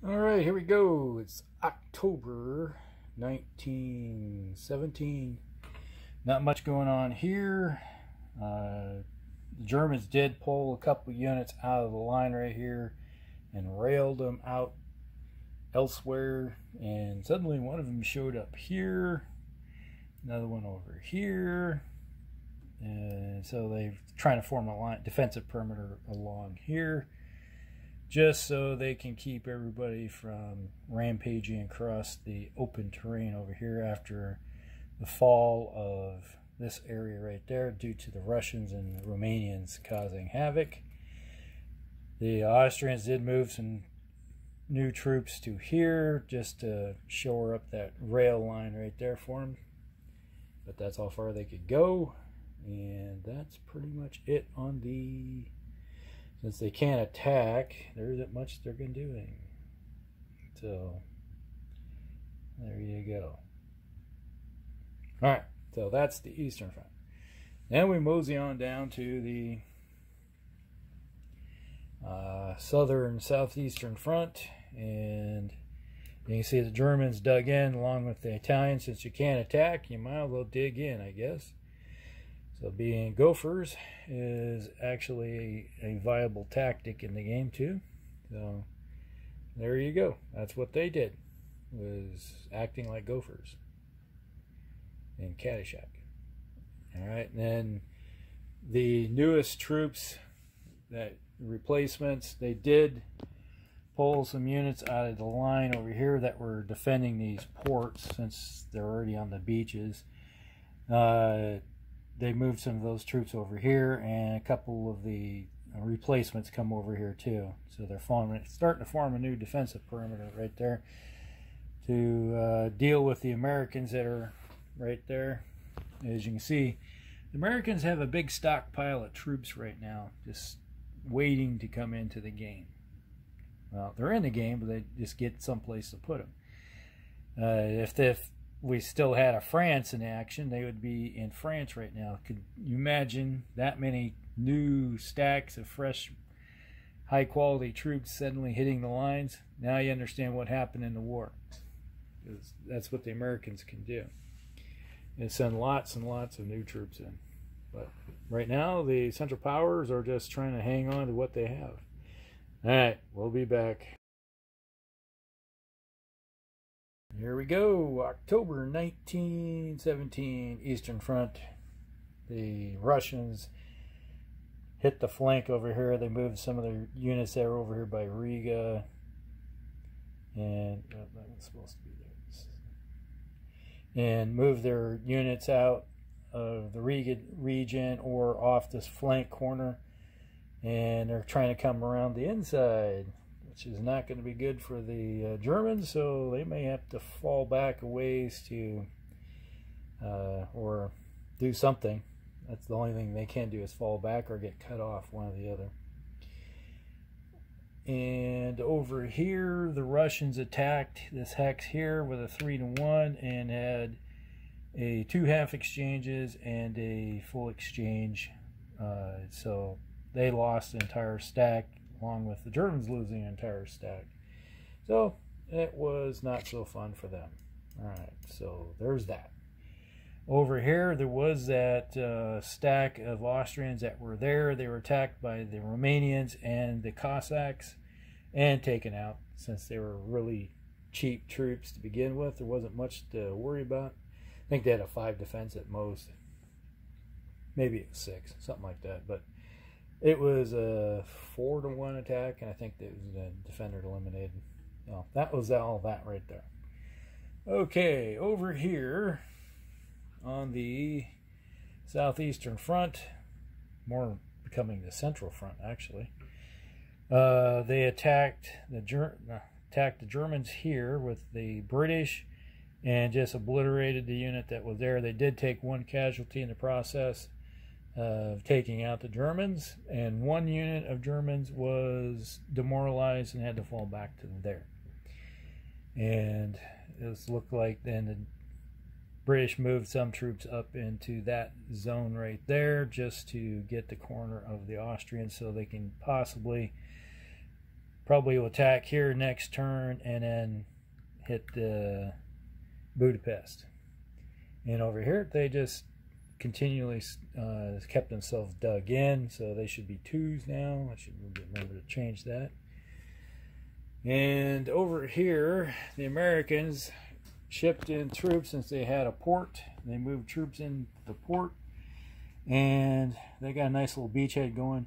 All right, here we go. It's October 1917. Not much going on here. The Germans did pull a couple units out of the line right here and railed them out elsewhere. And suddenly one of them showed up here, another one over here. And so they're trying to form a line, defensive perimeter along here, just so they can keep everybody from rampaging across the open terrain over here after the fall of this area right there due to the Russians and the Romanians causing havoc. The Austrians did move some new troops to here just to shore up that rail line right there for them, but that's how far they could go. And that's pretty much it on the... Since they can't attack, there isn't much they're going to do. So, there you go. Alright, so that's the Eastern Front. Then we mosey on down to the Southern Southeastern Front. And you can see the Germans dug in along with the Italians. Since you can't attack, you might as well dig in, I guess. So being gophers is actually a viable tactic in the game too. So there you go. That's what they did, was acting like gophers in Caddyshack. All right, and then the newest troops, that replacements, they did pull some units out of the line over here that were defending these ports since they're already on the beaches. They moved some of those troops over here, and a couple of the replacements come over here too. So they're starting to form a new defensive perimeter right there to deal with the Americans that are right there. As you can see, the Americans have a big stockpile of troops right now, just waiting to come into the game. Well, they're in the game, but they just get someplace to put them. If we still had a France in action, they would be in France right now. Could you imagine that many new stacks of fresh, high-quality troops suddenly hitting the lines? Now you understand what happened in the war. That's what the Americans can do. They send lots and lots of new troops in. But right now, the Central Powers are just trying to hang on to what they have. All right, we'll be back. Here we go, October 1917, Eastern Front. The Russians hit the flank over here. They moved some of their units that were over here by Riga. And that was supposed to be there. And moved their units out of the Riga region or off this flank corner. And they're trying to come around the inside, which is not going to be good for the Germans, so they may have to fall back a ways to, or do something. That's the only thing they can do, is fall back or get cut off, one or the other. And over here, the Russians attacked this hex here with a 3-to-1 and had a 2 half exchanges and a full exchange. So they lost the entire stack, along with the Germans losing an entire stack. So it was not so fun for them. Alright, so there's that. Over here, there was that stack of Austrians that were there. They were attacked by the Romanians and the Cossacks and taken out. Since they were really cheap troops to begin with, there wasn't much to worry about. I think they had a 5 defense at most. Maybe it was 6, something like that. But it was a 4-to-1 attack, and I think it was the defender eliminated. No, that was all that right there. Okay, over here on the Southeastern Front, more becoming the Central Front actually, they attacked the Germans here with the British and just obliterated the unit that was there. They did take 1 casualty in the process of taking out the Germans, and 1 unit of Germans was demoralized and had to fall back to there. And it looked like then the British moved some troops up into that zone right there just to get the corner of the Austrians so they can possibly probably will attack here next turn and then hit Budapest. And over here, they just continually kept themselves dug in, so they should be 2s now. I should remember to change that. And over here, the Americans shipped in troops since they had a port. They moved troops in the port, and they got a nice little beachhead going.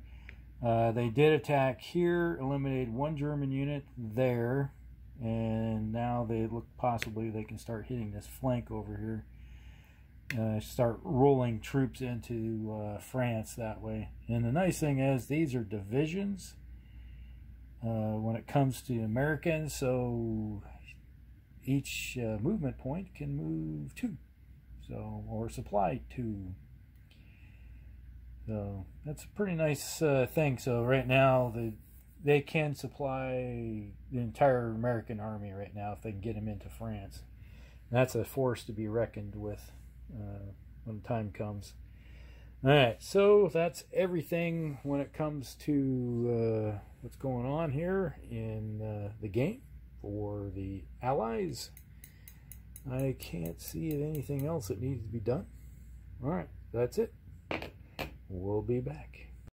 They did attack here, eliminated 1 German unit there, and now they look possibly they can start hitting this flank over here. Start rolling troops into France that way. And the nice thing is these are divisions when it comes to Americans, so each movement point can move 2, so, or supply 2. So that's a pretty nice thing. So right now they can supply the entire American army right now if they can get them into France. And that's a force to be reckoned with when time comes. Alright, so that's everything when it comes to what's going on here in the game for the Allies. I can't see anything else that needs to be done. Alright, that's it. We'll be back.